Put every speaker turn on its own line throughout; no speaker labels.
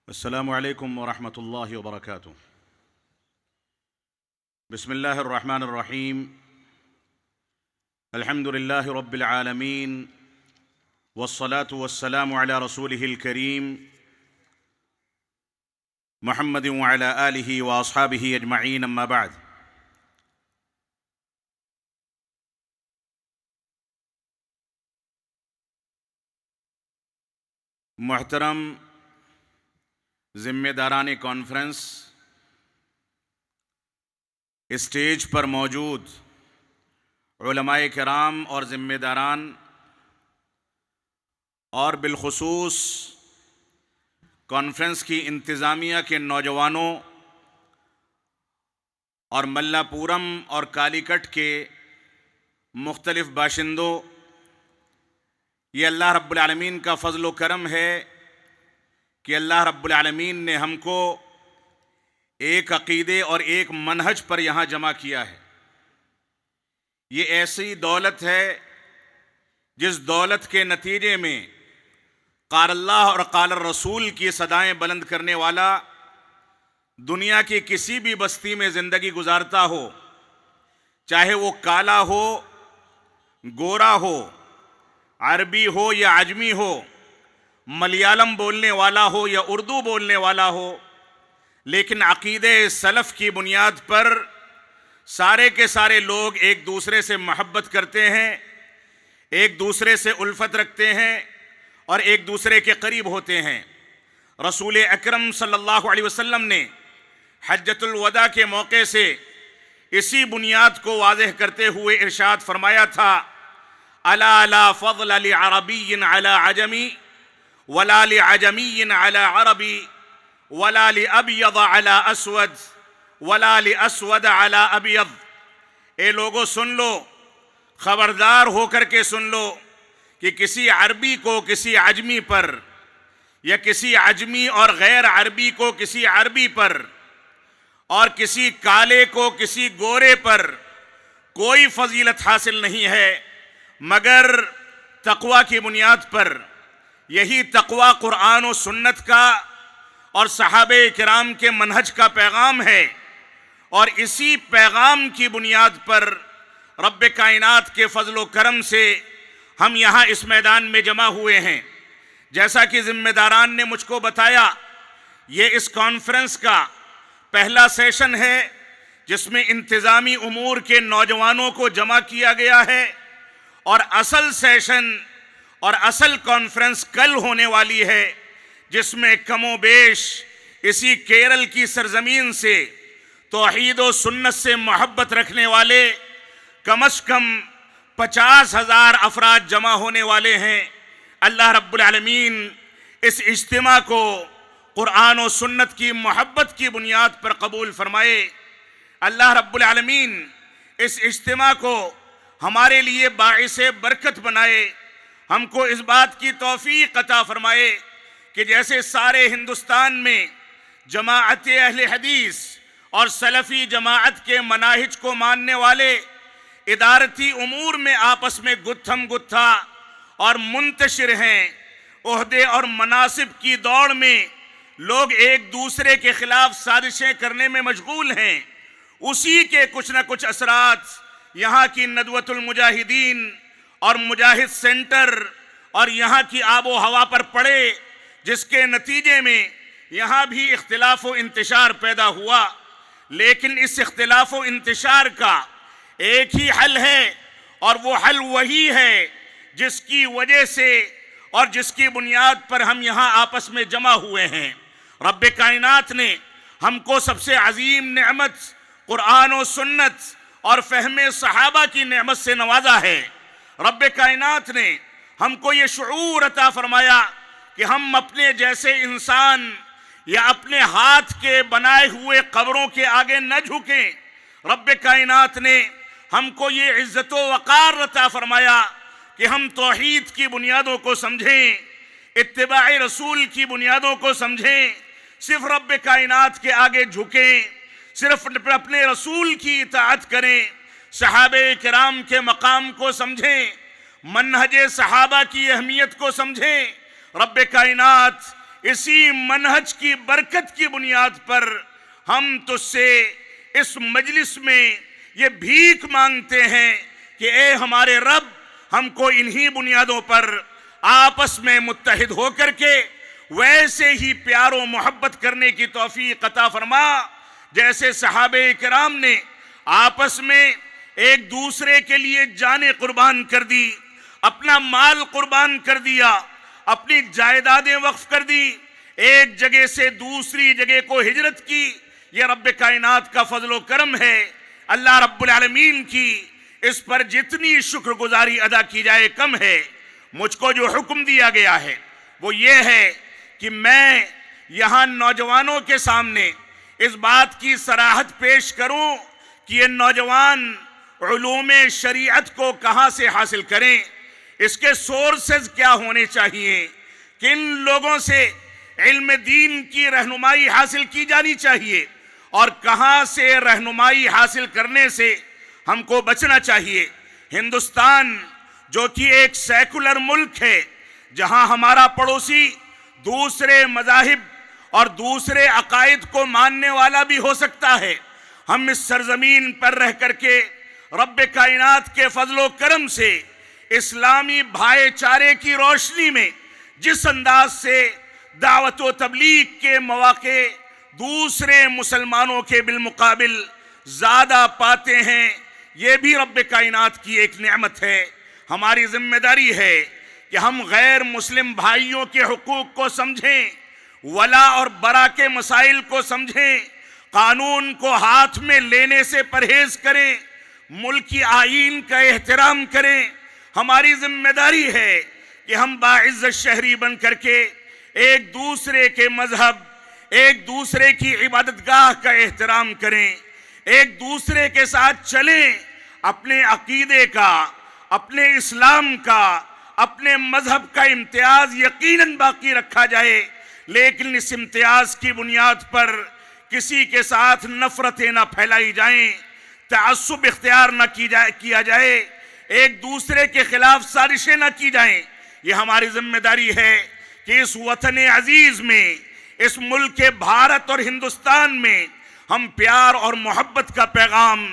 अस्सलामु अलैकुम वरहमतुल्लाहि वबरकातुह। बिस्मिल्लाहिर रहमानिर रहीम। अल्हम्दुलिल्लाहि रब्बिल आलमीन वस्सलातु वस्सलामु अला रसूलिहिल करीम मुहम्मदिन व अला आलिहि व अस्हाबिहि अजमईन, अम्मा बाद। मुहतरम ज़िम्मेदारान कॉन्फ्रेंस, स्टेज पर मौजूद उलमाए किराम और ज़िम्मेदारान और बिलखुसूस कॉन्फ्रेंस की इंतज़ामिया के नौजवानों और मल्लापुरम और कालीकट के मुख्तलिफ़ बाशिंदों, ये अल्लाह रब्बुल आलमीन का फ़ज़्ल व करम है कि अल्लाह रब्बुल आलमीन ने हमको एक अक़ीदे और एक मनहज पर यहाँ जमा किया है। ये ऐसी दौलत है जिस दौलत के नतीजे में क़ाल अल्लाह और क़ाल रसूल की सदाएं बुलंद करने वाला दुनिया की किसी भी बस्ती में ज़िंदगी गुजारता हो, चाहे वो काला हो, गोरा हो, अरबी हो या अजमी हो, मलयालम बोलने वाला हो या उर्दू बोलने वाला हो, लेकिन अक़ीदे सलफ़ की बुनियाद पर सारे के सारे लोग एक दूसरे से मोहब्बत करते हैं, एक दूसरे से उल्फत रखते हैं और एक दूसरे के करीब होते हैं। रसूल अकरम सल्लल्लाहु अलैहि वसल्लम ने हज्जतुल वदा के मौके से इसी बुनियाद को वाज़ेह करते हुए इरशाद फरमाया था, अला ला फ़ज़्ल लि अरबिय्यिन अला अजमी वला लि अजमिय्यिन अला अरबी वला लि अबयद अला अस्वद वला लि अस्वद अला अबयद। ए लोगों सुन लो, खबरदार होकर के सुन लो कि किसी अरबी को किसी अजमी पर या किसी अजमी और गैर अरबी को किसी अरबी पर और किसी काले को किसी गोरे पर कोई फजीलत हासिल नहीं है मगर तक़वा की बुनियाद पर। यही तक़वा कुरान और सुन्नत का और सहाबे किराम के मनहज का पैगाम है और इसी पैगाम की बुनियाद पर रब्बे कायनात के फ़ज़्ल व करम से हम यहाँ इस मैदान में जमा हुए हैं। जैसा कि ज़िम्मेदारान ने मुझको बताया, ये इस कॉन्फ्रेंस का पहला सेशन है जिसमें इंतज़ामी उमूर के नौजवानों को जमा किया गया है और असल सेशन और असल कॉन्फ्रेंस कल होने वाली है, जिसमें कमो बेश इसी केरल की सरजमीन से तौहीद व सुन्नत से मोहब्बत रखने वाले कम से कम 50,000 अफराद जमा होने वाले हैं। अल्लाह रब्बुल आलमीन इस इज्तिमा को कुरान और सुन्नत की मोहब्बत की बुनियाद पर कबूल फरमाए। अल्लाह रब्बुल आलमीन इस इज्तिमा को हमारे लिए बाइसे बरकत बनाए, हमको इस बात की तौफीक अता फरमाए कि जैसे सारे हिंदुस्तान में जमाअत अहले हदीस और सलफ़ी जमाअत के मनाहिज को मानने वाले इदारती उमूर में आपस में गुत्थम गुत्था और मुंतशिर हैं, ओहदे और मनासिब की दौड़ में लोग एक दूसरे के खिलाफ साजिशें करने में मशगूल हैं, उसी के कुछ न कुछ असरात यहाँ की नदवतुल मुजाहिदीन और मुजाहिद सेंटर और यहाँ की आबो हवा पर पड़े, जिसके नतीजे में यहाँ भी इख्तिलाफ व इंतशार पैदा हुआ। लेकिन इस इख्तिलाफ व इंतशार का एक ही हल है और वो हल वही है जिसकी वजह से और जिसकी बुनियाद पर हम यहाँ आपस में जमा हुए हैं। रब्बे कायनात ने हमको सबसे अजीम नेमत कुरान और सुन्नत और फ़हमे सहाबा की नेमत से नवाजा है। रब्बे कायनात ने हमको ये शुऊर अता फरमाया कि हम अपने जैसे इंसान या अपने हाथ के बनाए हुए कब्रों के आगे न झुकें। रब्बे कायनात ने हमको ये इज्जत व वक़ार अता फरमाया कि हम तौहीद की बुनियादों को समझें, इत्तिबाए रसूल की बुनियादों को समझें, सिर्फ रब्बे कायनात के आगे झुकें, सिर्फ अपने रसूल की इताअत करें, सहाबे किराम के मकाम को समझें, मनहज सहाबा की अहमियत को समझें। रब्बे कायनात इसी मनहज की बरकत की बुनियाद पर हम तुझसे इस मजलिस में ये भीख मांगते हैं कि ए हमारे रब, हमको इन्हीं बुनियादों पर आपस में मुत्तहिद होकर के वैसे ही प्यार और मोहब्बत करने की तौफीक अता फरमा जैसे सहाबे किराम ने आपस में एक दूसरे के लिए जाने कुर्बान कर दी, अपना माल कुर्बान कर दिया, अपनी जायदादें वक्फ कर दी, एक जगह से दूसरी जगह को हिजरत की। यह रब्बे कायनात का फजलो करम है। अल्लाह रब्बुल आलमीन की इस पर जितनी शुक्रगुजारी अदा की जाए कम है। मुझको जो हुक्म दिया गया है वो ये है कि मैं यहाँ नौजवानों के सामने इस बात की सराहत पेश करूं कि ये नौजवान उलूम शरीयत को कहाँ से हासिल करें, इसके सोर्सेज क्या होने चाहिए, किन लोगों से इल्म दीन की रहनुमाई हासिल की जानी चाहिए और कहाँ से रहनुमाई हासिल करने से हमको बचना चाहिए। हिंदुस्तान जो कि एक सेकुलर मुल्क है, जहाँ हमारा पड़ोसी दूसरे मज़ाहिब और दूसरे अकायद को मानने वाला भी हो सकता है, हम इस सरजमीन पर रह करके रब्बे कायनात के फजलो करम से इस्लामी भाईचारे की रोशनी में जिस अंदाज से दावत व तबलीग के मौके दूसरे मुसलमानों के बिलमुकाबिल ज़्यादा पाते हैं, ये भी रब्बे कायनात की एक नेमत है। हमारी जिम्मेदारी है कि हम गैर मुस्लिम भाइयों के हुकूक को समझें, वला और बरा के मसाइल को समझें, कानून को हाथ में लेने से परहेज करें, मुल्की आईन का एहतराम करें। हमारी जिम्मेदारी है कि हम बाइज़्ज़त शहरी बन करके एक दूसरे के मजहब, एक दूसरे की इबादतगाह का एहतराम करें, एक दूसरे के साथ चलें, अपने अकीदे का, अपने इस्लाम का, अपने मजहब का इम्तियाज यकीनन बाकी रखा जाए, लेकिन इस इम्तियाज की बुनियाद पर किसी के साथ नफरतें न फैलाई जाएं, तअस्सुब इख्तियार न किया जाए, एक दूसरे के खिलाफ साजिशें न की जाएं। ये हमारी जिम्मेदारी है कि इस वतन अजीज में, इस मुल्क के भारत और हिंदुस्तान में हम प्यार और मोहब्बत का पैगाम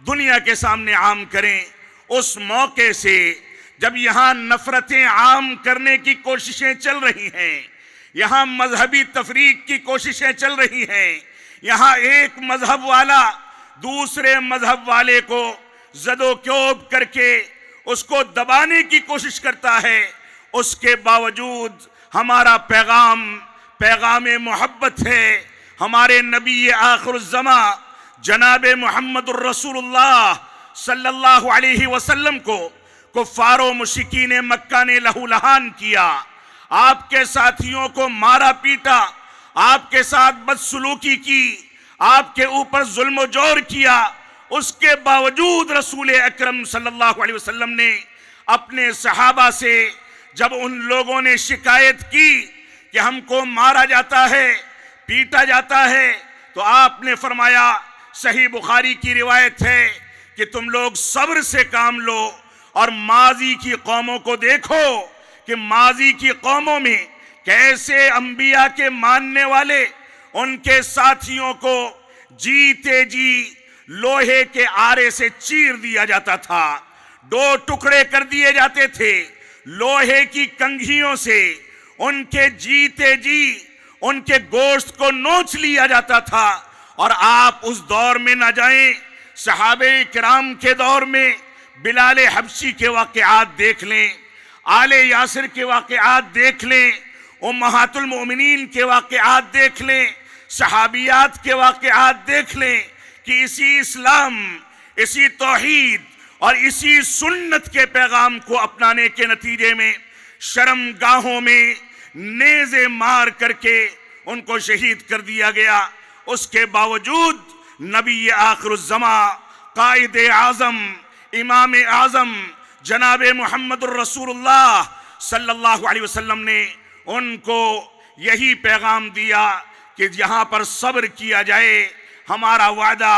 दुनिया के सामने आम करें। उस मौके से जब यहाँ नफरतें आम करने की कोशिशें चल रही हैं, यहाँ मजहबी तफरीक की कोशिशें चल रही हैं, यहाँ एक मजहब वाला दूसरे मजहब वाले को जदोक्योब करके उसको दबाने की कोशिश करता है, उसके बावजूद हमारा पैगाम मोहब्बत है। हमारे नबी आखिरुज़्ज़मा जनाब मुहम्मदुर रसूलुल्लाह सल्लल्लाहु अलैहि वसल्लम को कुफ्फार मुशरिकीन मक्का ने लहूलहान किया, आपके साथियों को मारा पीटा, आपके साथ बदसलूकी की, आपके ऊपर जुल्म जोर किया। उसके बावजूद रसूल अकरम सल्लल्लाहु अलैहि वसल्लम ने अपने सहाबा से जब उन लोगों ने शिकायत की कि हमको मारा जाता है, पीटा जाता है, तो आपने फरमाया, सही बुखारी की रिवायत है कि तुम लोग सब्र से काम लो और माजी की कौमों को देखो कि माजी की कौमों में कैसे अंबिया के मानने वाले उनके साथियों को जीते जी लोहे के आरे से चीर दिया जाता था, दो टुकड़े कर दिए जाते थे, लोहे की कंघियों से उनके जीते जी उनके गोश्त को नोच लिया जाता था। और आप उस दौर में ना जाएं, सहाबे किराम के दौर में बिलाल हबशी के वाक़यात देख लें, आले यासिर के वाक़यात देख लें, उम्महातुल मोमिनीन के वाक़यात देख लें, सहाबियात के वाक़यात देख लें कि इसी इस्लाम, इसी तौहीद और इसी सुन्नत के पैगाम को अपनाने के नतीजे में शर्मगाहों में नेज़े मार करके उनको शहीद कर दिया गया। उसके बावजूद नबी आखिरुज़्ज़मा, कायदे आज़म, इमाम आज़म जनाब मुहम्मदुर रसूलुल्लाह सल्लल्लाहु अलैहि वसल्लम ने उनको यही पैगाम दिया कि यहाँ पर सब्र किया जाए। हमारा वादा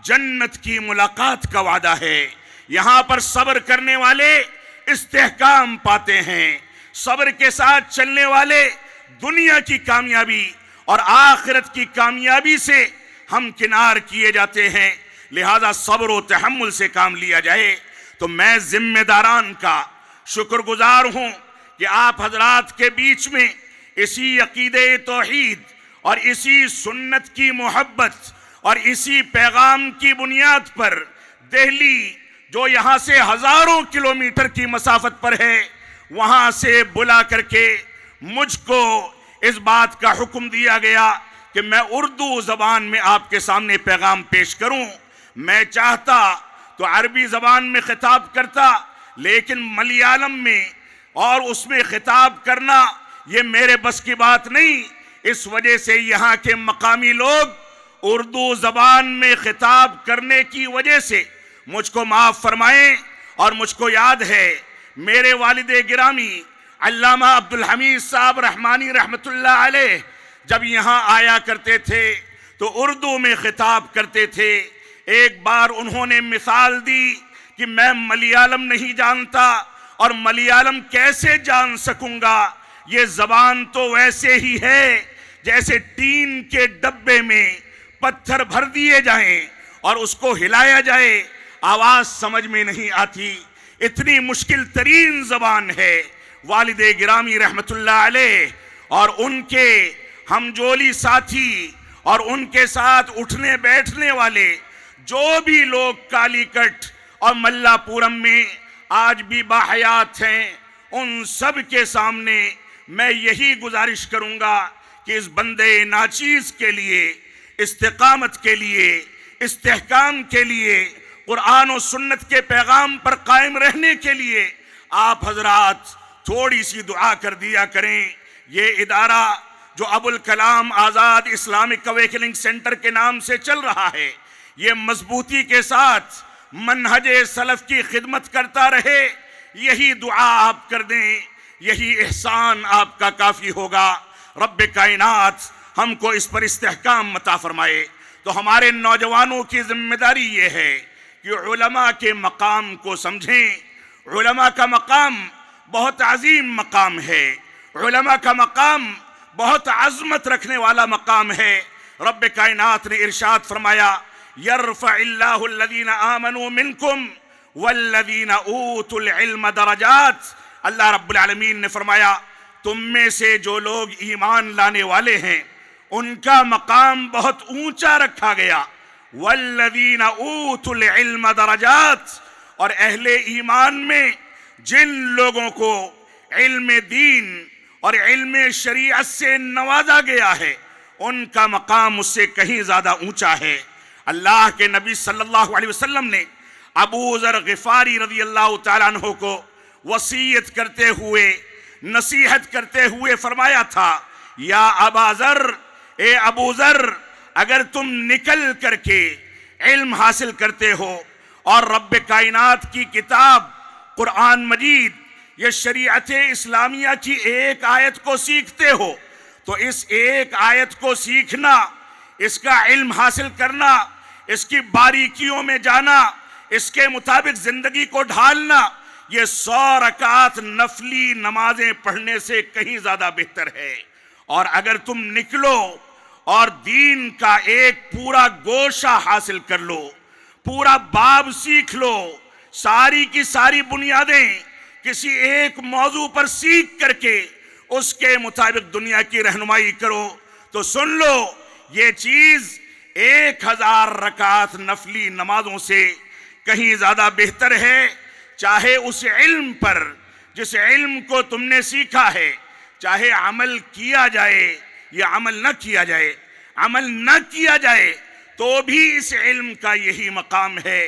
जन्नत की मुलाकात का वादा है। यहाँ पर सब्र करने वाले इस्तेहकाम पाते हैं, सब्र के साथ चलने वाले दुनिया की कामयाबी और आखिरत की कामयाबी से हम किनार किए जाते हैं। लिहाजा सब्र और तहम्मुल से काम लिया जाए। तो मैं जिम्मेदारान का शुक्रगुजार हूं कि आप हजरात के बीच में इसी अकीदे तौहीद और इसी सुन्नत की मोहब्बत और इसी पैगाम की बुनियाद पर दिल्ली, जो यहाँ से हजारों किलोमीटर की मसाफत पर है, वहां से बुला करके मुझको इस बात का हुक्म दिया गया कि मैं उर्दू जबान में आपके सामने पैगाम पेश करूं। मैं चाहता तो अरबी जबान में खिताब करता, लेकिन मलयालम में और उसमें खिताब करना ये मेरे बस की बात नहीं। इस वजह से यहाँ के मकामी लोग उर्दू जबान में खिताब करने की वजह से मुझको माफ फरमाएं। और मुझको याद है मेरे वालिदे गिरामी अल्लामा अब्दुल हमीद साहब रहमानी रहमतुल्लाह अलैह जब यहाँ आया करते थे तो उर्दू में खिताब करते थे। एक बार उन्होंने मिसाल दी कि मैं मलयालम नहीं जानता और मलयालम कैसे जान सकूंगा, ये जबान तो वैसे ही है जैसे टीन के डब्बे में पत्थर भर दिए जाएं और उसको हिलाया जाए, आवाज समझ में नहीं आती। इतनी मुश्किल तरीन जबान है। वालिदे गिरामी रहमतुल्लाह अलैह और उनके हमजोली साथी और उनके साथ उठने बैठने वाले जो भी लोग कालीकट और मल्लापुरम में आज भी बाहयात हैं, उन सब के सामने मैं यही गुजारिश करूंगा कि इस बंदे नाचीज के लिए, इस्तिकामत के लिए, इस्तेहकाम के लिए, कुरान और सुन्नत के पैगाम पर कायम रहने के लिए आप हजरात थोड़ी सी दुआ कर दिया करें। ये इदारा जो Abul Kalam Azad Islamic awakening centre के नाम से चल रहा है, ये मजबूती के साथ मनहजे सलफ की खिदमत करता रहे। यही दुआ आप कर दें, यही एहसान आपका काफ़ी होगा। रब्बे कायनात हमको इस पर इस्तेहकाम मता फरमाए। तो हमारे नौजवानों की जिम्मेदारी ये है कि उलमा के मकाम को समझें। उलमा का मकाम बहुत अजीम मकाम है। उलमा का मकाम बहुत अज़मत रखने वाला मकाम है। रब्बे कायनात ने इरशाद फरमाया, यरफ़इल्लाहु अल्लज़ीना आमनू मिनकुम वल्लज़ीना ऊतुल इल्म दरजात। अल्लाह रब्बुल आलमीन ने फरमाया, तुम में से जो लोग ईमान लाने वाले हैं उनका मकाम बहुत ऊंचा रखा गया। वल्लज़ीना ऊतुल इल्म दरजात, और अहले ईमान में जिन लोगों को इल्म दीन और इल्म शरीयत से नवाजा गया है उनका मकाम उससे कहीं ज्यादा ऊंचा है। अल्लाह के नबी सल्लल्लाहु अलैहि वसल्लम ने अबू ज़र ग़िफ़ारी रज़ी अल्लाह तआला अन्हु को वसीयत करते हुए, नसीहत करते हुए फरमाया था, या अबा ज़र, ए अबू ज़र, अगर तुम निकल करके इल्म हासिल करते हो और रब्ब कायनात की किताब कुरान मजीद, ये शरीयत इस्लामिया की एक आयत को सीखते हो, तो इस एक आयत को सीखना, इसका इल्म हासिल करना, इसकी बारीकियों में जाना, इसके मुताबिक जिंदगी को ढालना, ये 100 रकात नफली नमाजें पढ़ने से कहीं ज्यादा बेहतर है। और अगर तुम निकलो और दीन का एक पूरा गोशा हासिल कर लो, पूरा बाब सीख लो, सारी की सारी बुनियादें किसी एक मौजू पर सीख करके उसके मुताबिक दुनिया की रहनुमाई करो, तो सुन लो, ये चीज 1000 रकात नफली नमाजों से कहीं ज्यादा बेहतर है। चाहे उस इल्म पर, जिस इल्म को तुमने सीखा है, चाहे अमल किया जाए या अमल न किया जाए, अमल न किया जाए तो भी इस इल्म का यही मकाम है।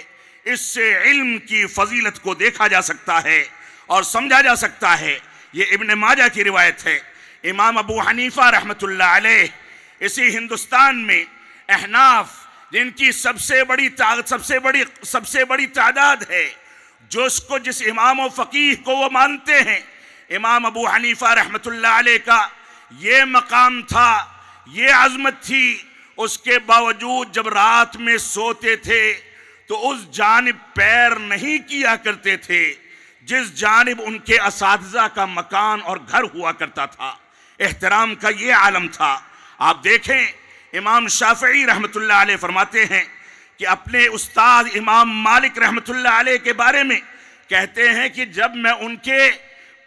इससे इल्म की फजीलत को देखा जा सकता है और समझा जा सकता है। ये इब्न माजा की रिवायत है। इमाम अबू हनीफा रहमतुल्लाह अलैह, इसी हिंदुस्तान में अहनाफ, जिनकी सबसे बड़ी तादाद है, जो उसको जिस इमाम व फकीह को वो मानते हैं, इमाम अबू हनीफा रहमतुल्लाह अलैह का ये मकाम था, ये अज़मत थी। उसके बावजूद जब रात में सोते थे तो उस जानिब पैर नहीं किया करते थे जिस जानिब उनके असातिज़ा का मकान और घर हुआ करता था। एहतराम का ये आलम था। आप देखें इमाम शाफई रहमतुल्लाह अलैह फरमाते हैं कि अपने उस्ताद इमाम मालिक रहमतुल्लाह अलैह के बारे में कहते हैं कि जब मैं उनके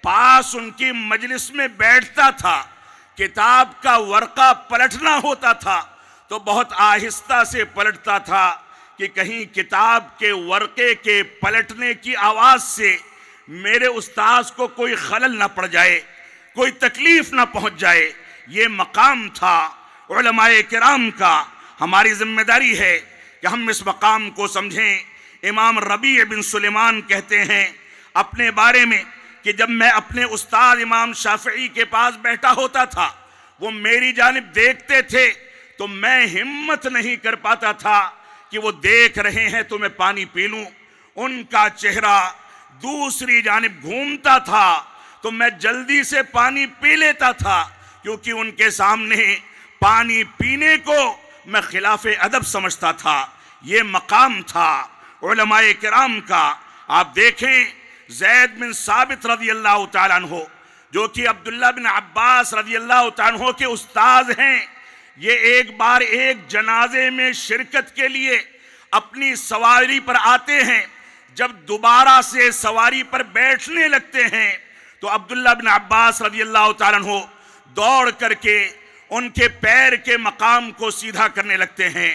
पास उनकी मजलिस में बैठता था, किताब का वर्का पलटना होता था तो बहुत आहिस्ता से पलटता था कि कहीं किताब के वर्के के पलटने की आवाज से मेरे उस्ताद को कोई खलल ना पड़ जाए, कोई तकलीफ ना पहुंच जाए। ये मकाम था उलमाए किराम का। हमारी जिम्मेदारी है कि हम इस मकाम को समझें। इमाम रबी बिन सुलेमान कहते हैं अपने बारे में कि जब मैं अपने उस्ताद इमाम शाफई के पास बैठा होता था, वो मेरी जानिब देखते थे तो मैं हिम्मत नहीं कर पाता था कि वो देख रहे हैं तो मैं पानी पी लूं। उनका चेहरा दूसरी जानिब घूमता था तो मैं जल्दी से पानी पी लेता था, क्योंकि उनके सामने पानी पीने को मैं खिलाफ अदब समझता था। ये मकाम था उलमाए किराम का। आप देखें ज़ैद बिन साबित रज़ी अल्लाह तआला अन्हु, जो कि अब्दुल्ला बिन अब्बास रज़ी अल्लाह तआला अन्हु के उस्ताद हैं, ये एक बार एक जनाजे में शिरकत के लिए अपनी सवारी पर आते हैं। जब दोबारा से सवारी पर बैठने लगते हैं तो अब्दुल्ला बिन अब्बास रज़ी अल्लाह तआला अन्हु दौड़ करके उनके पैर के मकाम को सीधा करने लगते हैं,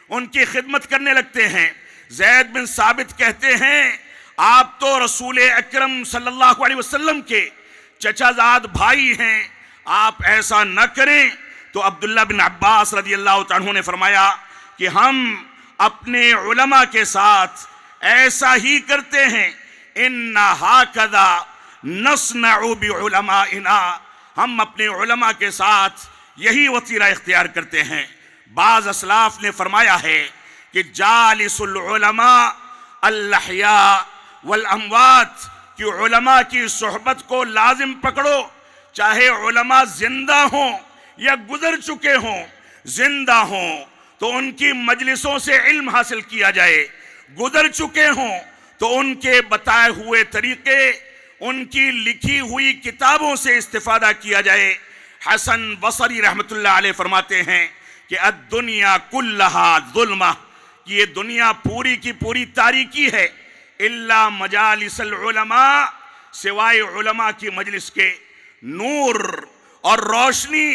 उनकी खिदमत करने लगते हैं। ज़ैद बिन साबित कहते हैं आप तो रसूल अकरम सल्लल्लाहु अलैहि वसल्लम के चचाजाद भाई हैं, आप ऐसा न करें। तो अब्दुल्ला बिन अब्बास रज़ी अल्लाह तआला अन्हु ने फरमाया कि हम अपने उलमा के साथ ऐसा ही करते हैं। इन्ना हाकदा नस्नउ बिउलमाइना, हम अपने उलमा के साथ यही वतीरा इख्तियार करते हैं। बाज़ असलाफ ने फरमाया है कि जालिसुल उलमा अल-अहया वल अमवात, कि उलमा की सोहबत को लाजिम पकड़ो, चाहे उलमा जिंदा हों या गुजर चुके हों। जिंदा हों तो उनकी मजलिसों से इल्म हासिल किया जाए, गुजर चुके हों तो उनके बताए हुए तरीके, उनकी लिखी हुई किताबों से इस्तिफादा किया जाए। हसन बसरी रहमतुल्लाह अलैह फरमाते हैं कि अद्दुनिया कुल्लहा ज़ुल्मा, कि ये दुनिया पूरी की पूरी तारीकी है, इल्ला मजालिसल उलमा, सिवाय उलमा की मजलिस के। नूर और रोशनी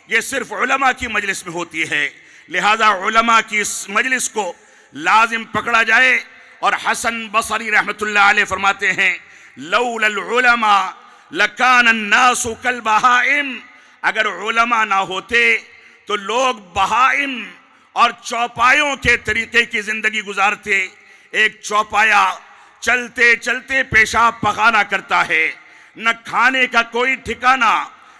ये सिर्फ उलमा की मजलिस में होती है, लिहाजा उलमा की इस मजलिस को लाजिम पकड़ा जाए। और हसन बसरी रहमतुल्लाह अलैह फरमाते हैं लौलल उलमा लकान अन्नासु कल बहाइम, अगर उलमा ना होते तो लोग बहाइम और चौपायों के तरीके की जिंदगी गुजारते। एक चौपाया चलते चलते पेशाब पखाना करता है, न खाने का कोई ठिकाना,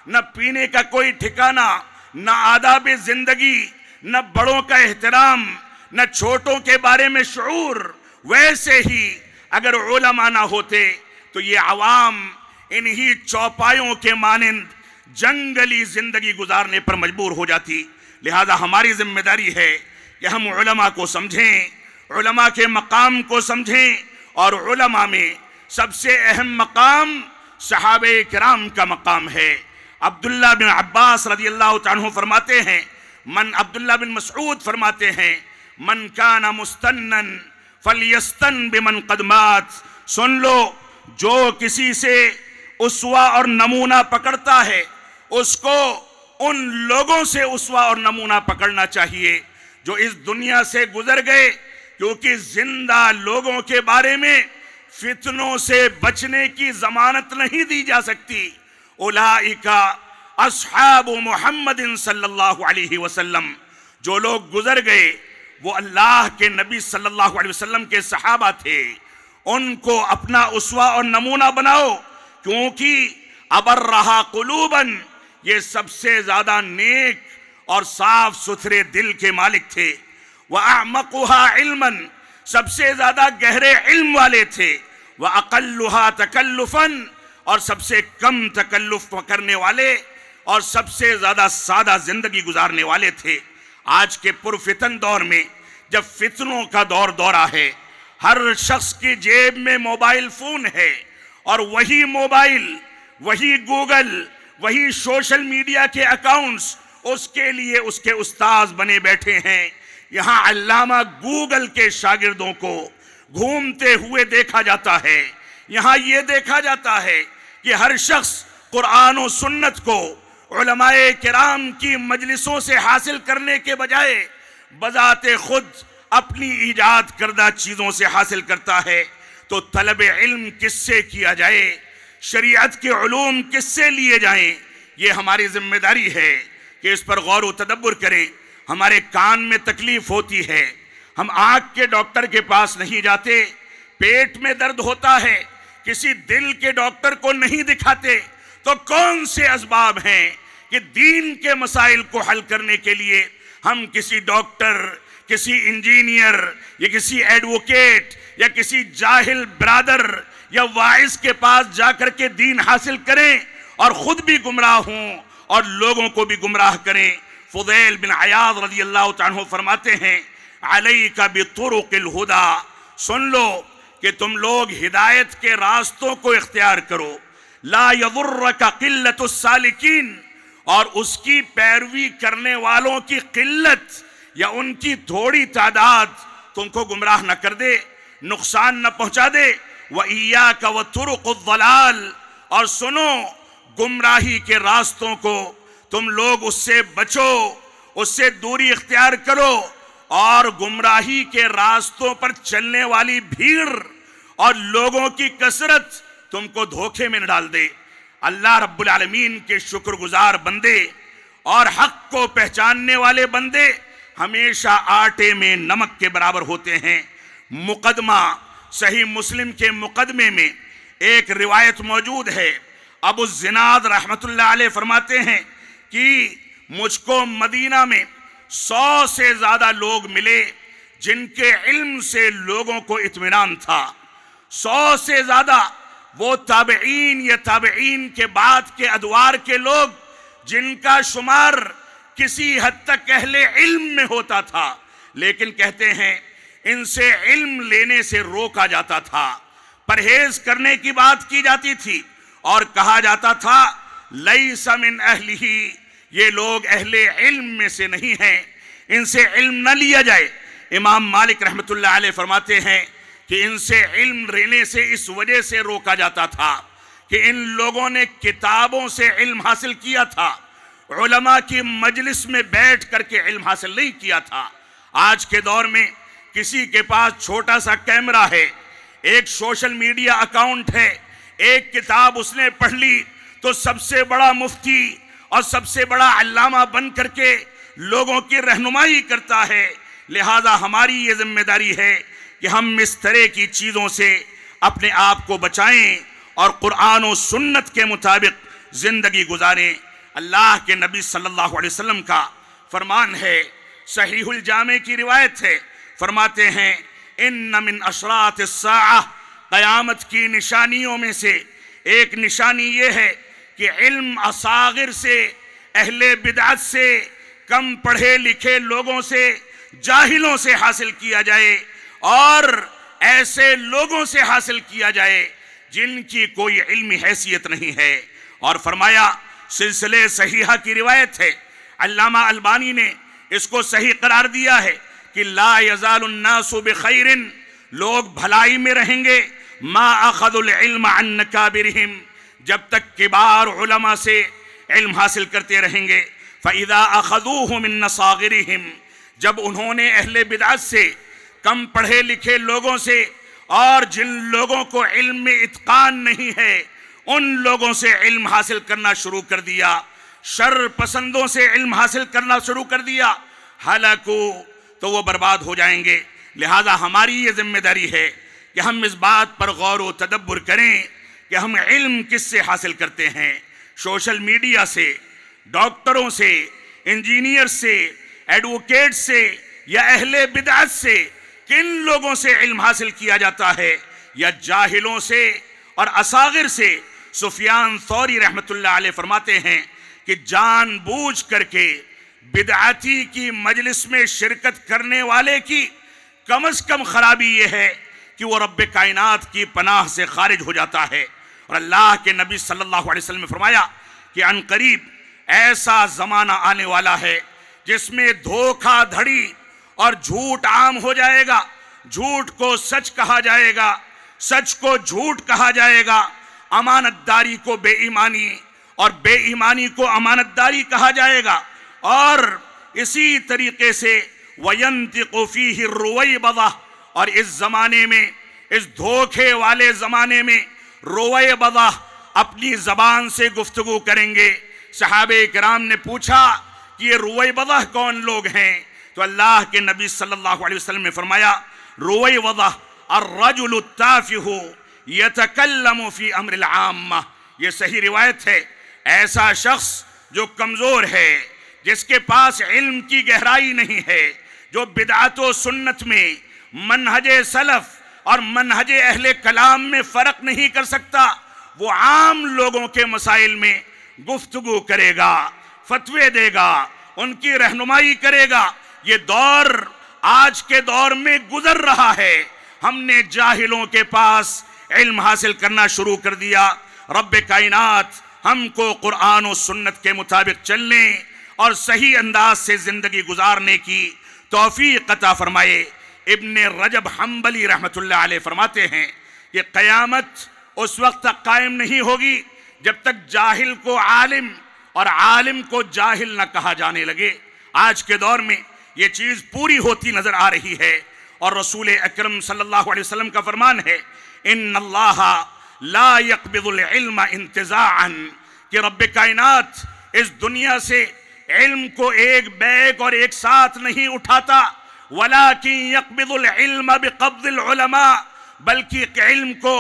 न पीने का कोई ठिकाना, न आदाब जिंदगी, न बड़ों का एहतराम, न छोटों के बारे में शऊर। वैसे ही अगर उलमा ना होते तो ये आवाम इन्हीं चौपायों के मानिंद जंगली जिंदगी गुजारने पर मजबूर हो जाती। लिहाजा हमारी जिम्मेदारी है कि हम उलमा को समझें, उलमा के मकाम को समझें। और उलमा में सबसे अहम मकाम सहाबे किराम का मकाम है। अब्दुल्ला बिन अब्बास रज़ी अल्लाह तआला अन्हु फरमाते हैं, अब्दुल्ला बिन मसऊद फरमाते हैं मन काना मुस्तन्नन फलियस्तन बिमन कदमात, सुन लो जो किसी से उसवा और नमूना पकड़ता है उसको उन लोगों से उसवा और नमूना पकड़ना चाहिए जो इस दुनिया से गुजर गए, क्योंकि जिंदा लोगों के बारे में फितनों से बचने की जमानत नहीं दी जा सकती। उलाइका अस्हाबु मुहम्मदिन सल्लल्लाहु अलैहि वसल्लम, जो लोग गुजर गए वो अल्लाह के नबी सल्लल्लाहु अलैहि वसल्लम के सहाबा थे, उनको अपना उसवा और नमूना बनाओ, क्योंकि अबर रहा कुलूबन, ये सबसे ज्यादा नेक और साफ सुथरे दिल के मालिक थे। वह अअमकुहा इल्मन, सबसे ज्यादा गहरे इल्म वाले थे। वह अकल्लुहा तकल्लुफन, और सबसे कम तकल्लुफ करने वाले और सबसे ज्यादा सादा जिंदगी गुजारने वाले थे। आज के पुरफितन दौर में जब फितनों का दौरा है, हर शख्स की जेब में मोबाइल फोन है और वही मोबाइल, वही गूगल, वही सोशल मीडिया के अकाउंट्स उसके लिए उसके उस्ताद बने बैठे हैं। यहां अल्लामा गूगल के शागिर्दों को घूमते हुए देखा जाता है। यहां यह देखा जाता है कि हर शख्स कुरान और सुन्नत को उलमाए किराम की मजलिसों से हासिल करने के बजाय बजाते खुद अपनी ईजाद करदा चीजों से हासिल करता है। तो तलब इल्म किससे किया जाए, शरीयत के उलूम किससे लिए जाएं, ये हमारी जिम्मेदारी है कि इस पर गौर व तदब्बुर करें। हमारे कान में तकलीफ होती है, हम आँख के डॉक्टर के पास नहीं जाते। पेट में दर्द होता है, किसी दिल के डॉक्टर को नहीं दिखाते। तो कौन से असबाब हैं कि दीन के मसाइल को हल करने के लिए हम किसी डॉक्टर, किसी इंजीनियर या किसी एडवोकेट या किसी जाहिल ब्रादर या वाइस के पास जाकर के दीन हासिल करें और खुद भी गुमराह हों और लोगों को भी गुमराह करें। फुदैल बिन अयाद रज़ियल्लाहु ताला अन्हु फरमाते हैं, अलैका बितुरुकिल हुदा, सुन लो कि तुम लोग हिदायत के रास्तों को इख्तियार करो। ला यदुर्रका किल्लतुस सालिकीन, और उसकी पैरवी करने वालों की किल्लत या उनकी थोड़ी तादाद तुमको गुमराह न कर दे, नुकसान न पहुंचा दे। व इय्याका व तुरुकुद दलाल, और सुनो गुमराही के रास्तों को तुम लोग उससे बचो, उससे दूरी इख्तियार करो। और गुमराही के रास्तों पर चलने वाली भीड़ और लोगों की कसरत तुमको धोखे में न डाल दे। अल्लाह रब्बुल आलमीन के शुक्रगुजार बंदे और हक को पहचानने वाले बंदे हमेशा आटे में नमक के बराबर होते हैं। मुकदमा सही मुस्लिम के मुकदमे में एक रिवायत मौजूद है। अबू ज़िनाद रहमतुल्लाह अलैह फरमाते हैं कि मुझको मदीना में 100 से ज्यादा लोग मिले जिनके इल्म से लोगों को इत्मीनान था। 100 से ज्यादा वो ताबईन या ताबईन के बाद के अदवार के लोग जिनका शुमार किसी हद तक अहले इल्म में होता था, लेकिन कहते हैं इनसे इल्म लेने से रोका जाता था, परहेज करने की बात की जाती थी और कहा जाता था लैसा मिन अहलिही, ये लोग अहले इल्म में से नहीं हैं, इनसे इल्म न लिया जाए। इमाम मालिक रहमतुल्लाह अलैह फरमाते हैं कि इनसे इल्म लेने से इस वजह से रोका जाता था कि इन लोगों ने किताबों से इल्म हासिल किया था, उलमा की मजलिस में बैठ करके इल्म हासिल नहीं किया था। आज के दौर में किसी के पास छोटा सा कैमरा है, एक सोशल मीडिया अकाउंट है, एक किताब उसने पढ़ ली तो सबसे बड़ा मुफ्ती और सबसे बड़ा अल्लामा बन करके लोगों की रहनुमाई करता है। लिहाजा हमारी ये जिम्मेदारी है कि हम इस तरह की चीज़ों से अपने आप को बचाएं और कुरान और सुन्नत के मुताबिक ज़िंदगी गुजारें। अल्लाह के नबी सल्लल्लाहु अलैहि वसल्लम का फरमान है, सहीहुल जामे की रिवायत है, फरमाते हैं इन्ना मिन अशरातिस साअह, क़यामत की निशानियों में से एक निशानी ये है कि इल्म असागिर से, अहले बिदअत से, कम पढ़े लिखे लोगों से, जाहिलों से हासिल किया जाए और ऐसे लोगों से हासिल किया जाए जिनकी कोई इल्मी हैसियत नहीं है। और फरमाया, सिलसिले सहीहा की रिवायत है, अल्लामा अलबानी ने इसको सही करार दिया है कि ला यज़ालुन्नासु बिखैरिन, लोग भलाई में रहेंगे, मा अखज़ुल इल्म अन नकाबिरिहिम, जब तक किबार उलमा से इल्म हासिल करते रहेंगे। फ़इज़ा अखज़ूहु मिन नसागिरिहिम, जब उन्होंने अहले बिदअत से, कम पढ़े लिखे लोगों से और जिन लोगों को इल्म में इत्कान नहीं है उन लोगों से इल्म हासिल करना शुरू कर दिया, शर पसंदों से इल्म हासिल करना शुरू कर दिया, हलाकू, तो वो बर्बाद हो जाएंगे। लिहाजा हमारी ये जिम्मेदारी है कि हम इस बात पर गौर व तदब्बुर करें कि हम इल्म किससे हासिल करते हैं। सोशल मीडिया से, डॉक्टरों से, इंजीनियर से, एडवोकेट से या अहले बिदअत से, किन लोगों से इल्म हासिल किया जाता है, या जाहिलों से और असागिर से। सुफियान सौरी रहमतुल्लाह अलैह फरमाते हैं कि जानबूझ करके बिदअती की मजलिस में शिरकत करने वाले की कम से कम खराबी यह है कि वो रब्बे कायनात की पनाह से खारिज हो जाता है। और अल्लाह के नबी सल्लल्लाहु अलैहि वसल्लम ने फरमाया कि अनकरीब ऐसा जमाना आने वाला है जिसमें धोखाधड़ी और झूठ आम हो जाएगा। झूठ को सच कहा जाएगा, सच को झूठ कहा जाएगा, अमानतदारी को बेईमानी और बेईमानी को अमानतदारी कहा जाएगा। और इसी तरीके से वयंतिकु फीहि रुवैबदा, और इस जमाने में, इस धोखे वाले जमाने में रुवैबदा अपनी जबान से गुफ्तगू करेंगे। सहाबे किराम ने पूछा कि ये रुवैबदा कौन लोग हैं? तो अल्लाह के नबी सल्लल्लाहु अलैहि वसल्लम ने फरमाया, रुवैबदा अर्रजुलु ताफिहु यतकल्लमु फी अम्रिल आम्मा। ये सही रिवायत है। ऐसा शख्स जो कमजोर है, जिसके पास इल्म की गहराई नहीं है, जो बिदअत व सुन्नत में, मनहजे सलफ और मनहजे अहले कलाम में फर्क नहीं कर सकता, वो आम लोगों के मसाइल में गुफ्तगू करेगा, फतवे देगा, उनकी रहनुमाई करेगा। ये दौर आज के दौर में गुजर रहा है। हमने जाहिलों के पास इल्म हासिल करना शुरू कर दिया। रब्बे कायनात हमको कुरान और सुन्नत के मुताबिक चलने और सही अंदाज से जिंदगी गुजारने की तौफीक अता फरमाए। इब्ने रजब हम्बली रहमतुल्लाह अलैह फरमाते हैं कि क़यामत उस वक्त तक कायम नहीं होगी जब तक जाहिल को आलिम और आलिम को जाहिल न कहा जाने लगे। आज के दौर में ये चीज पूरी होती नजर आ रही है। और रसूल अकरम सल्लल्लाहु अलैहि वसल्लम का फरमान है, इन्नल्लाह ला यक़बिदुल इल्म इंतिज़ाअन, कि रब्बे कायनात इस दुनिया से इल्म को एक बैग और एक साथ नहीं उठाता, वलाकिन यक़बिदुल इल्म बिक़ब्दिल उलमा, बल्कि इल्म को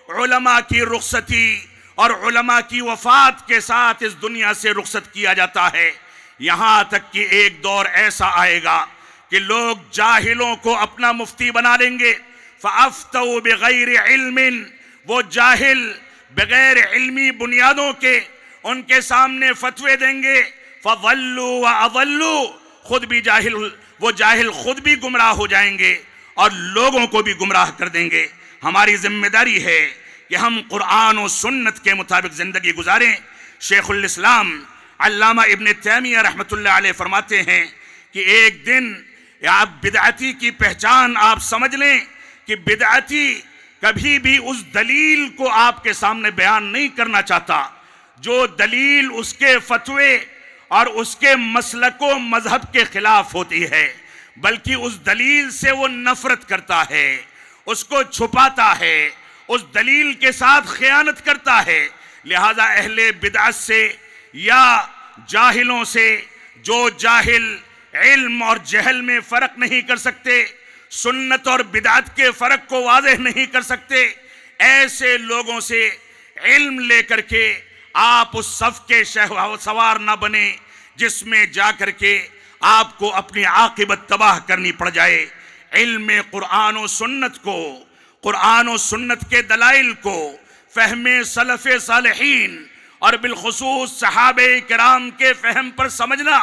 उलमा की रुखसती और उलमा की वफात के साथ इस दुनिया से रुखसत किया जाता है। यहां तक कि एक दौर ऐसा आएगा कि लोग जाहिलों को अपना मुफ्ती बना लेंगे। फ़अफ़्तऊ बिग़ैरि इल्मिन, वो जाहिल बगैर इल्मी बुनियादों के उनके सामने फतवे देंगे। फ़ज़ल्लू व अज़ल्लू, खुद भी जाहिल, वो जाहिल खुद भी गुमराह हो जाएंगे और लोगों को भी गुमराह कर देंगे। हमारी जिम्मेदारी है कि हम कुरान और सुन्नत के मुताबिक जिंदगी गुजारें। शेखुल इस्लाम अल्लामा इब्न तैमिया रहमतुल्लाह अलैह फरमाते हैं कि एक दिन आप बिदअती की पहचान आप समझ लें कि बिदअती कभी भी उस दलील को आपके सामने बयान नहीं करना चाहता जो दलील उसके फतवे और उसके मसलको मजहब के खिलाफ होती है, बल्कि उस दलील से वो नफरत करता है, उसको छुपाता है, उस दलील के साथ खयानत करता है। लिहाजा अहले बिदअत से या जाहिलों से, जो जाहिल इल्म और जहल में फर्क नहीं कर सकते, सुन्नत और बिदअत के फर्क को वाज़ेह नहीं कर सकते, ऐसे लोगों से इल्म लेकर के आप उस सफ के सवार न बने जिसमें जाकर के आपको अपनी आकिबत तबाह करनी पड़ जाए। इल्म कुरान और सुन्नत को, कुरान और सुन्नत के दलाइल को फहमे सलफ़े सालिहीन और बिलखुसूस सहाबे किराम के फहम पर समझना,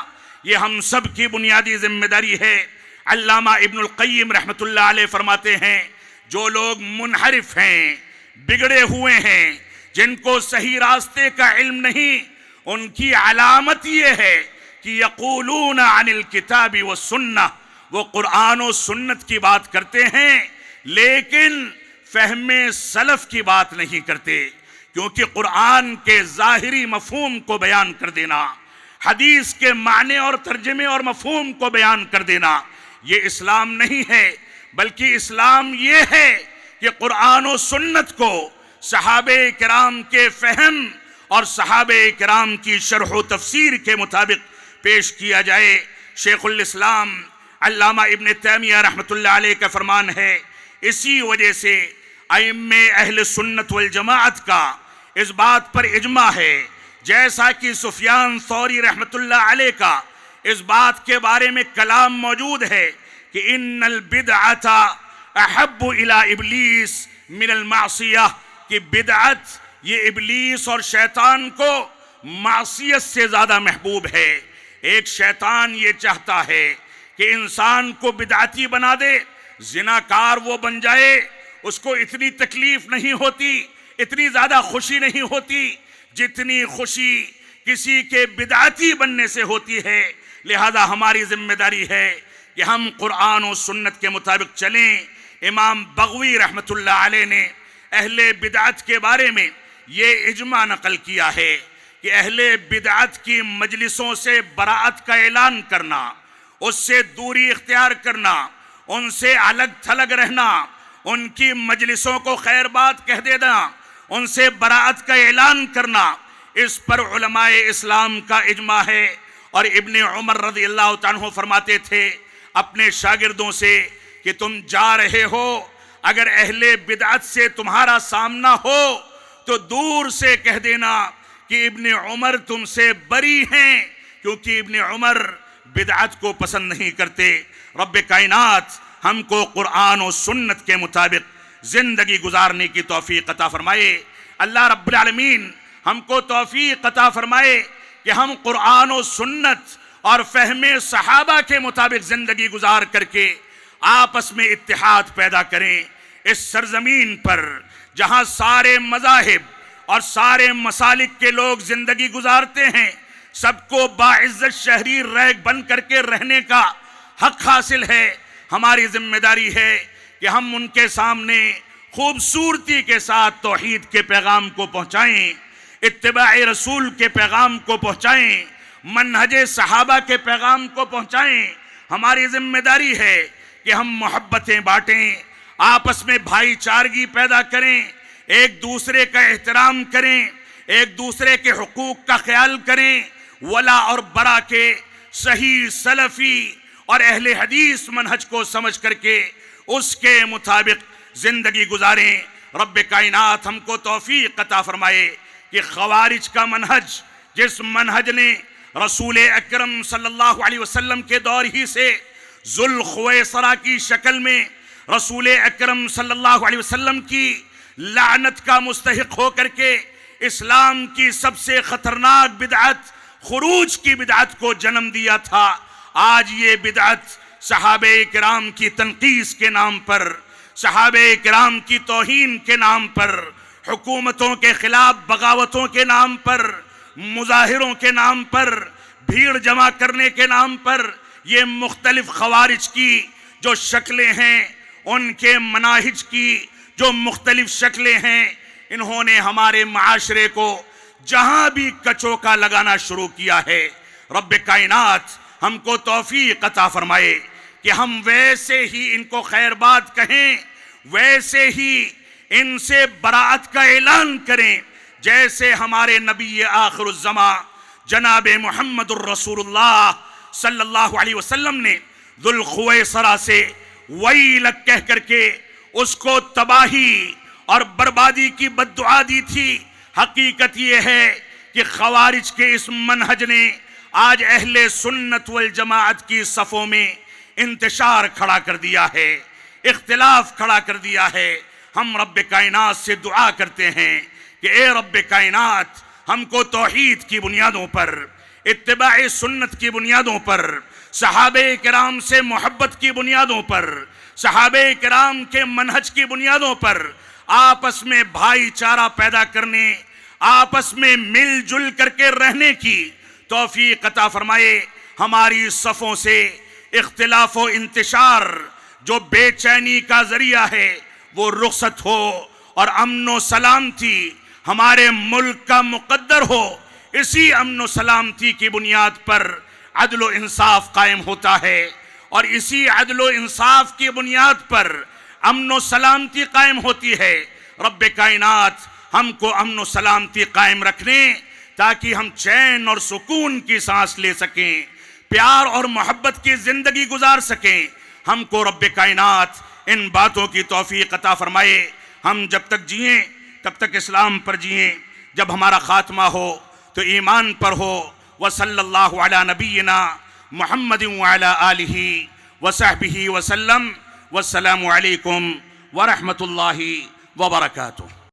ये हम सब की बुनियादी जिम्मेदारी है। अल्लामा इब्नुल क़य्यिम रहमतुल्लाह अलैह फरमाते हैं, जो लोग मुनहरिफ हैं, बिगड़े हुए हैं, जिनको सही रास्ते का इल्म नहीं, उनकी अलामत ये है कि यक़ूलून अनिल किताबी व सुन्नह, वो कुरान और सुन्नत की बात करते हैं लेकिन फहमे सलफ की बात नहीं करते। क्योंकि कुरान के ज़ाहिरी मफहूम को बयान कर देना, हदीस के माने और तर्जमे और मफहूम को बयान कर देना, ये इस्लाम नहीं है, बल्कि इस्लाम ये है कि कुरान और सुन्नत को सहाबे किराम के फहम और सहाबे किराम की शरह व तफसीर के मुताबिक पेश किया जाए। शेखुल इस्लाम अल्लामा इब्न तैमिया रहमतुल्लाह अलैह का फरमान है, इसी वजह से अइम्मे अहले सुन्नत वल जमाअत का इस बात पर इजमा है, जैसा कि सुफियान सौरी रहमतुल्लाह अलैह का इस बात के बारे में कलाम मौजूद है कि इन्नल बिदअता अहब्बु इला इब्लीस मिनल मासियह, कि बिदअत ये इब्लीस और शैतान को मासियत से ज्यादा महबूब है। एक शैतान ये चाहता है कि इंसान को बिदअती बना दे, जिनाकार वो बन जाए, उसको इतनी तकलीफ नहीं होती, इतनी ज्यादा खुशी नहीं होती जितनी खुशी किसी के बिदअती बनने से होती है। लिहाजा हमारी जिम्मेदारी है कि हम कुरान और सुन्नत के मुताबिक चलें। इमाम बगवी रहमतुल्लाह अलैह ने अहले बिदअत के बारे में ये इजमा नकल किया है कि अहले बिदअत की मजलिसों से बराअत का ऐलान करना, उससे दूरी इख्तियार करना, उनसे अलग थलग रहना, उनकी मजलिसों को खैरबाद कह देना, उनसे बराअत का ऐलान करना, इस पर उलमाए इस्लाम का इजमा है। और इब्ने उमर रज़ियल्लाहु अन्हु फरमाते थे अपने शागिर्दों से कि तुम जा रहे हो, अगर अहले बिदअत से तुम्हारा सामना हो तो दूर से कह देना कि इब्ने उमर तुमसे बरी हैं, क्योंकि इब्ने उमर बिदअत को पसंद नहीं करते। रब्बे कायनात हमको कुरान और सुन्नत के मुताबिक जिंदगी गुजारने की तौफीक अता फरमाए। अल्लाह रब्बुल आलमीन हमको तौफीक अता फरमाए कि हम कुरान और सुन्नत और फहमे सहाबा के मुताबिक जिंदगी गुजार करके आपस में इत्तेहाद पैदा करें। इस सरजमीन पर जहां सारे मज़ाहिब और सारे मसालिक के लोग जिंदगी गुजारते हैं, सबको बाइज्जत शहरी रैग बन करके रहने का हक हासिल है। हमारी जिम्मेदारी है कि हम उनके सामने खूबसूरती के साथ तौहीद के पैगाम को पहुँचाएँ, इत्तिबाए रसूल के पैगाम को पहुँचाएँ, मनहजे सहाबा के पैगाम को पहुँचाएँ। हमारी जिम्मेदारी है कि हम मोहब्बतें बाँटें, आपस में भाईचारगी पैदा करें, एक दूसरे का एहतराम करें, एक दूसरे के हुकूक का ख्याल करें, वला और बरा के सही सलफ़ी और अहले हदीस मनहज को समझ करके उसके मुताबिक जिंदगी गुजारें। रब्बे कायनात हमको तौफीक अता फरमाए कि खवारिज का मनहज, जिस मनहज ने रसूल अकरम सल्लल्लाहु अलैहि वसल्लम के दौर ही से जुल खुवैसरा की शक्ल में रसूल अकरम सल्लल्लाहु अलैहि वसल्लम की लानत का मुस्तहिक होकर के इस्लाम की सबसे खतरनाक बिदअत खुरूज की बिदअत को जन्म दिया था, आज ये बिदअत सहाबे किराम की तनकीस के नाम पर, सहाबे किराम की तौहीन के नाम पर, हुकूमतों के खिलाफ बगावतों के नाम पर, मुजाहिरों के नाम पर, भीड़ जमा करने के नाम पर, ये मुख्तलिफ खवारिज की जो शक्लें हैं, उनके मनाहिज की जो मुख्तलिफ शक्लें हैं, इन्होंने हमारे माशरे को जहां भी कचोका लगाना शुरू किया है। रब्बे कायनात हमको तौफीक अता फरमाए कि हम वैसे ही इनको खैरबाद कहें, वैसे ही इनसे बराअत का ऐलान करें जैसे हमारे नबी आखिरुज़्ज़मा जनाब मुहम्मदुर रसूलुल्लाह सल्लल्लाहु अलैहि वसल्लम ने जुल खुवैसरा से वैलक कह करके उसको तबाही और बर्बादी की बद्दुआ दी थी। हकीकत ये है कि खवारिज के इस मनहज ने आज अहले सुन्नत वल जमाअत की सफ़ों में इंतशार खड़ा कर दिया है, इख्तिलाफ खड़ा कर दिया है। हम रब्बे कायनात से दुआ करते हैं कि ए रब्बे कायनात हमको तौहीद की बुनियादों पर, इत्तिबाए सुन्नत की बुनियादों पर, सहाबे किराम से मोहब्बत की बुनियादों पर, सहाबे किराम के मनहज की बुनियादों पर आपस में भाईचारा पैदा करने, आपस में मिलजुल करके रहने की तौफीक अता फरमाए। हमारी सफ़ों से इख्तिलाफ व इंतशार जो बेचैनी का जरिया है वो रुखसत हो और अमन सलामती हमारे मुल्क का मुकद्दर हो। इसी अमन सलामती की बुनियाद पर अदल इंसाफ कायम होता है और इसी अदल इंसाफ की बुनियाद पर अमन सलामती कायम होती है। रब्बे कायनात हमको अमन सलामती कायम रखने ताकि हम चैन और सुकून की सांस ले सकें, प्यार और मोहब्बत की जिंदगी गुजार सकें। हमको रब्बे कायनात इन बातों की तौफीक अता फरमाए। हम जब तक जिएं तब तक इस्लाम पर जिएं, जब हमारा खात्मा हो तो ईमान पर हो। व सल्लल्लाहु अला नबीना मुहम्मदिन व अला आलिहि व सहबिहि वसल्लम। वस्सलामु अलैकुम व रहमतुल्लाहि व बरकातुहू।